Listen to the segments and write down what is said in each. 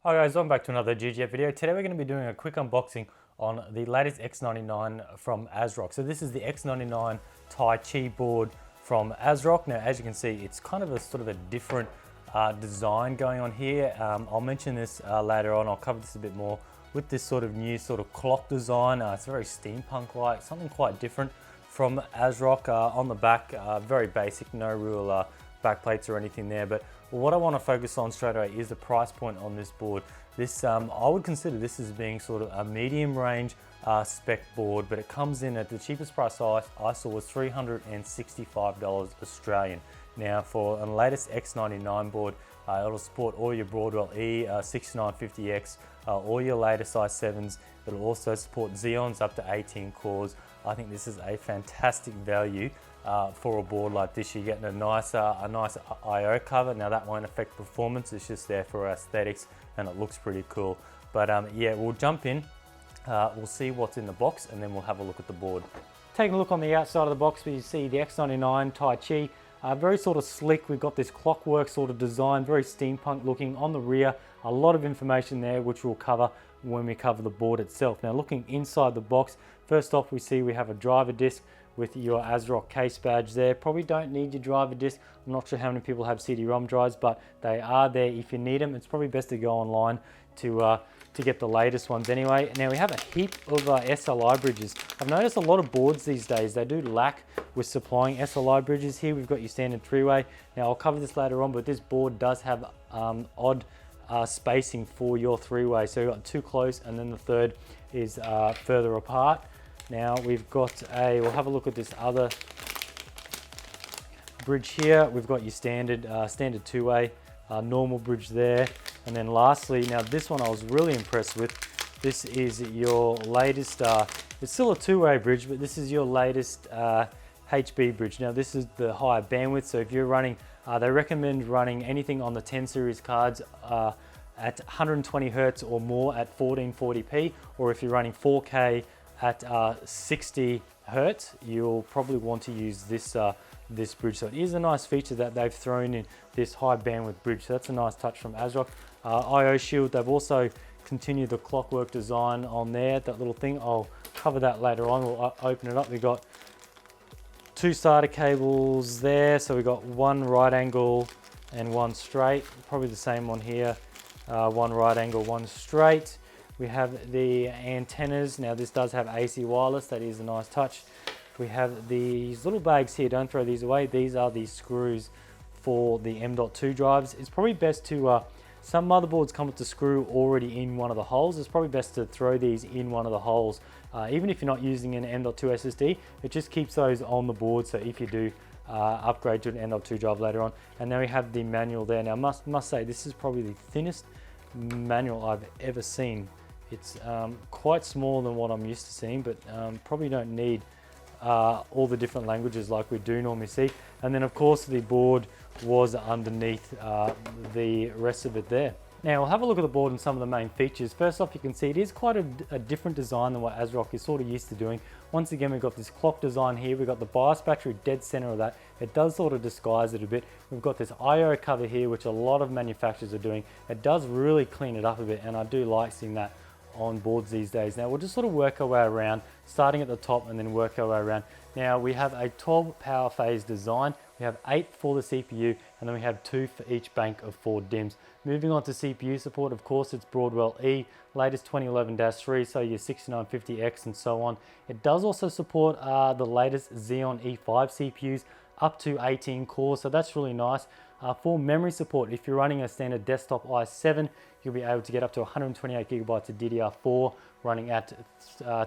Hi guys, welcome back to another GGF video. Today we're going to be doing a quick unboxing on the latest X99 from ASRock. So this is the X99 Taichi board from ASRock. Now as you can see, it's kind of a sort of a different design going on here. I'll mention this later on. I'll cover this a bit more with this sort of new sort of clock design. It's very steampunk-like, something quite different from ASRock. On the back, very basic, no real back plates or anything there, but what I want to focus on straight away is the price point on this board. This I would consider this as being sort of a medium range spec board, but it comes in at the cheapest price I saw was $365 Australian. Now for the latest X99 board, it'll support all your broadwell-e 6950X, all your latest i7s. It'll also support Xeons up to 18 cores. I think this is a fantastic value for a board like this. You're getting a nice I/O cover. Now that won't affect performance, it's just there for aesthetics and it looks pretty cool. But yeah, we'll jump in, we'll see what's in the box and then we'll have a look at the board. Taking a look on the outside of the box, we see the X99 Taichi. Very sort of slick. We've got this clockwork sort of design, very steampunk looking on the rear. A lot of information there which we'll cover when we cover the board itself. Now looking inside the box, first off we see we have a driver disc with your ASRock case badge there. Probably don't need your driver disc. I'm not sure how many people have CD-ROM drives, but they are there if you need them. It's probably best to go online to get the latest ones anyway. Now we have a heap of SLI bridges. I've noticed a lot of boards these days, they do lack with supplying SLI bridges. Here we've got your standard three-way. Now I'll cover this later on, but this board does have odd spacing for your three-way. So you've got two close and then the third is further apart. Now we've got we'll have a look at this other bridge here. We've got your standard two-way, normal bridge there. And then lastly, now this one I was really impressed with. This is your latest, it's still a two-way bridge, but this is your latest HB bridge. Now this is the higher bandwidth, so if you're running, they recommend running anything on the 10 series cards at 120 Hertz or more at 1440p, or if you're running 4K at 60 Hertz, you'll probably want to use this this bridge. So it is a nice feature that they've thrown in, this high bandwidth bridge. So that's a nice touch from ASRock. I/O shield, they've also continued the clockwork design on there, that little thing. I'll cover that later on. We'll open it up. We've got two SATA cables there. So we've got one right angle and one straight, probably the same one here. One right angle, one straight. We have the antennas. Now this does have AC wireless, that is a nice touch. We have these little bags here, don't throw these away. These are the screws for the M.2 drives. It's probably best to, some motherboards come with the screw already in one of the holes. It's probably best to throw these in one of the holes. Even if you're not using an M.2 SSD, it just keeps those on the board, so if you do upgrade to an M.2 drive later on. And then we have the manual there. Now must say, this is probably the thinnest manual I've ever seen. It's quite smaller than what I'm used to seeing, but probably don't need all the different languages like we do normally see. And then of course the board was underneath the rest of it there. Now we'll have a look at the board and some of the main features. First off, you can see it is quite a different design than what ASRock is sort of used to doing. Once again, we've got this clock design here. We've got the BIOS battery dead center of that. It does sort of disguise it a bit. We've got this I/O cover here, which a lot of manufacturers are doing. It does really clean it up a bit, and I do like seeing that on boards these days. Now we'll just sort of work our way around, starting at the top and then work our way around. Now we have a 12 power phase design. We have 8 for the CPU, and then we have 2 for each bank of 4 DIMMs. Moving on to CPU support, of course it's broadwell-e, latest 2011-3, so your 6950X and so on. It does also support the latest Xeon E5 CPUs, up to 18 cores, so that's really nice. For memory support, if you're running a standard desktop i7, you'll be able to get up to 128 gigabytes of DDR4 running at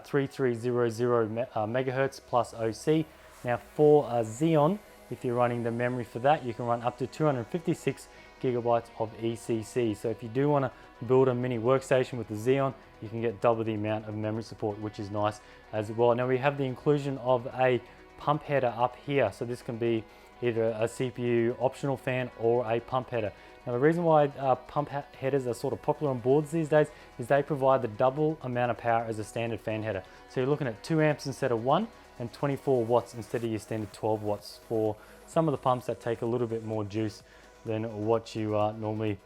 3300 megahertz plus OC. Now for Xeon, if you're running the memory for that, you can run up to 256 gigabytes of ECC. So if you do want to build a mini workstation with the Xeon, you can get double the amount of memory support, which is nice as well. Now we have the inclusion of a pump header up here, so this can be either a CPU optional fan or a pump header. Now the reason why pump headers are sort of popular on boards these days is they provide the double amount of power as a standard fan header. So you're looking at 2 amps instead of 1 and 24 watts instead of your standard 12 watts for some of the pumps that take a little bit more juice than what you normally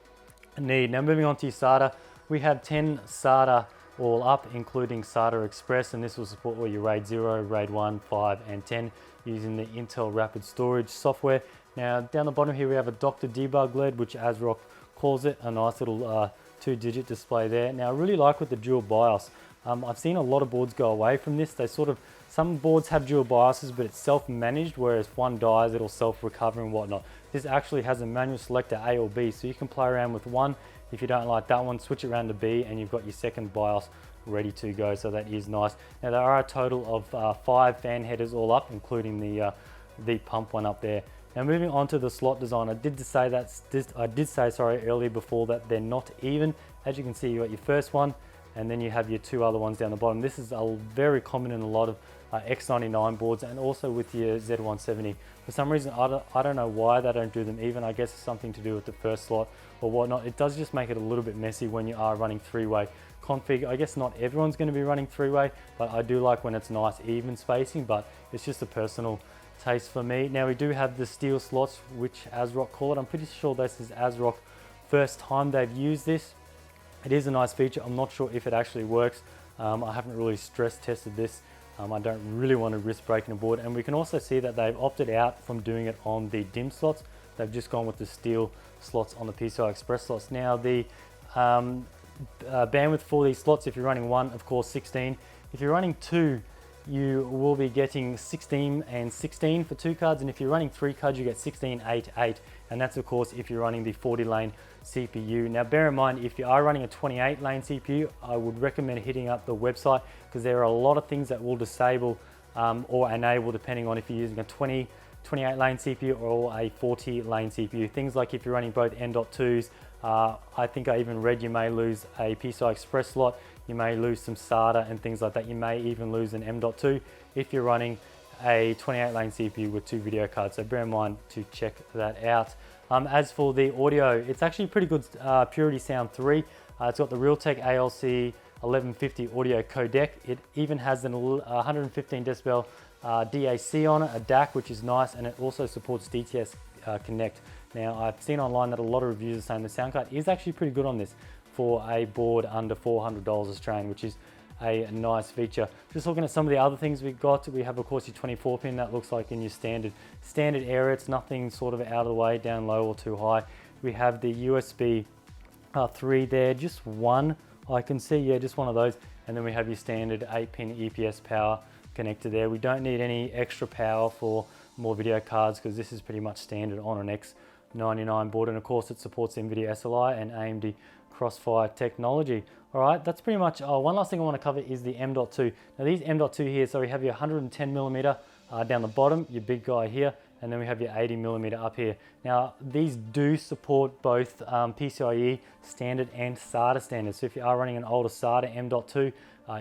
need. Now moving on to your SATA, we have 10 SATA all up, including SATA Express, and this will support all your RAID 0, RAID 1, 5, and 10 using the Intel Rapid Storage software. Now down the bottom here we have a Dr. Debug LED, which ASRock calls it, a nice little 2-digit display there. Now I really like with the dual BIOS. I've seen a lot of boards go away from this. Some boards have dual BIOSes, but it's self-managed, whereas if one dies, it'll self-recover and whatnot. This actually has a manual selector A or B, so you can play around with one. If you don't like that one, switch it around to B, and you've got your second BIOS ready to go, so that is nice. Now there are a total of 5 fan headers all up, including the pump one up there. Now moving on to the slot design, I did say earlier before that they're not even. As you can see, you got your first one, and then you have your 2 other ones down the bottom. This is very common in a lot of X99 boards, and also with your Z170. For some reason, I don't know why they don't do them even. I guess it's something to do with the first slot or whatnot. It does just make it a little bit messy when you are running 3-way config. I guess not everyone's going to be running 3-way, but I do like when it's nice even spacing, but it's just a personal taste for me. Now we do have the steel slots, which ASRock call it. I'm pretty sure this is ASRock first time they've used this. It is a nice feature. I'm not sure if it actually works. I haven't really stress tested this. I don't really want to risk breaking a board, and we can also see that they've opted out from doing it on the DIMM slots. They've just gone with the steel slots on the PCI Express slots. Now the bandwidth for these slots, if you're running 1, of course 16. If you're running 2, you will be getting 16 and 16 for 2 cards, and if you're running 3 cards, you get 16, 8, 8, and that's of course if you're running the 40-lane CPU. Now bear in mind, if you are running a 28-lane CPU, I would recommend hitting up the website, because there are a lot of things that will disable or enable depending on if you're using a 28-lane CPU or a 40-lane CPU. Things like if you're running both M.2s, I think I even read you may lose a PCI Express slot, you may lose some SATA and things like that. You may even lose an M.2 if you're running a 28-lane CPU with 2 video cards, so bear in mind to check that out. As for the audio, it's actually pretty good Purity Sound 3. It's got the Realtek ALC 1150 audio codec. It even has an 115 decibel DAC on it, a DAC, which is nice, and it also supports DTS Connect. Now I've seen online that a lot of reviews are saying the sound card is actually pretty good on this for a board under $400 Australian, which is a nice feature. Just looking at some of the other things we've got, we have of course your 24 pin. That looks like in your standard area. It's nothing sort of out of the way, down low or too high. We have the USB 3 there, just one I can see, yeah, just one of those. And then we have your standard 8-pin EPS power connector there. We don't need any extra power for more video cards, because this is pretty much standard on an X99 board, and of course it supports NVIDIA SLI and AMD Crossfire technology. All right, that's pretty much, one last thing I want to cover is the M.2. Now these M.2 here, so we have your 110mm down the bottom, your big guy here, and then we have your 80mm up here. Now these do support both PCIe standard and SATA standard, so if you are running an older SATA M.2,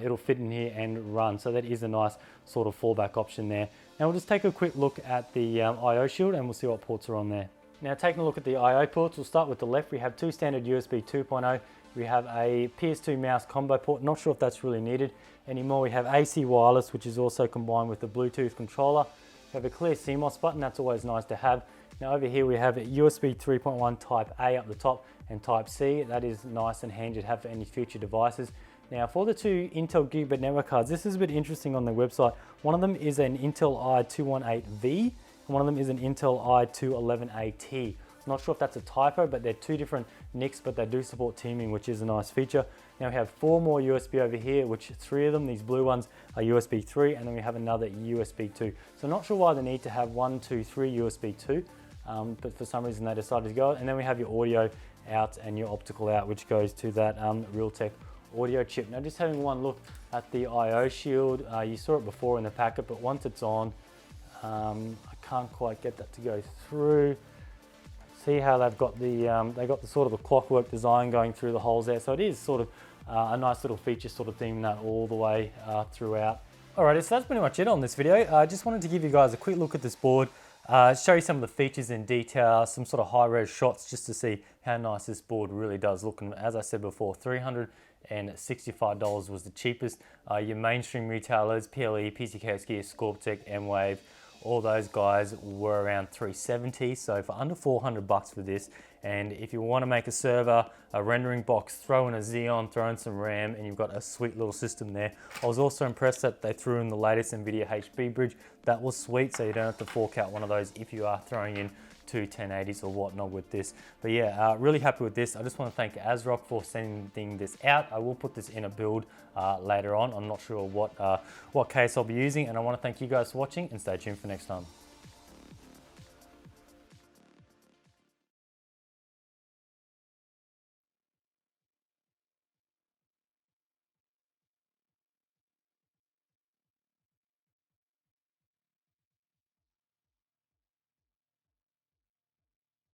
it'll fit in here and run, so that is a nice sort of fallback option there. Now we'll just take a quick look at the I/O shield, and we'll see what ports are on there. Now taking a look at the I/O ports, we'll start with the left. We have 2 standard USB 2.0. We have a PS2 mouse combo port. Not sure if that's really needed anymore. We have AC wireless, which is also combined with the Bluetooth controller. We have a clear CMOS button. That's always nice to have. Now over here we have a USB 3.1 Type A up the top and Type C. That is nice and handy to have for any future devices. Now for the 2 Intel Gigabit network cards, this is a bit interesting on the website. One of them is an Intel i218V, and one of them is an Intel i211AT. Not sure if that's a typo, but they're 2 different NICs, but they do support teaming, which is a nice feature. Now we have 4 more USB over here, which 3 of them, these blue ones, are USB 3, and then we have another USB 2. So not sure why they need to have 1, 2, 3 USB 2, but for some reason they decided to go. And then we have your audio out and your optical out, which goes to that Realtek audio chip. Now just having one look at the I/O shield, you saw it before in the packet, but once it's on, I can't quite get that to go through. See how they've got the sort of a clockwork design going through the holes there, so it is sort of a nice little feature sort of theme that all the way throughout. Alrighty, so that's pretty much it on this video. I just wanted to give you guys a quick look at this board, show you some of the features in detail, some sort of high-res shots just to see how nice this board really does look. And as I said before, $365 was the cheapest. Your mainstream retailers, PLE, PCKS Gear, Scorptech, M-Wave, all those guys were around $370. So for under $400 for this, And if you want to make a server, a rendering box, throw in a Xeon, throw in some RAM, and you've got a sweet little system there. I was also impressed that they threw in the latest NVIDIA HB bridge. That was sweet, so you don't have to fork out one of those if you are throwing in two 1080s or whatnot with this. But yeah, really happy with this. I just want to thank ASRock for sending this out. I will put this in a build later on. I'm not sure what case I'll be using, and I want to thank you guys for watching, and stay tuned for next time.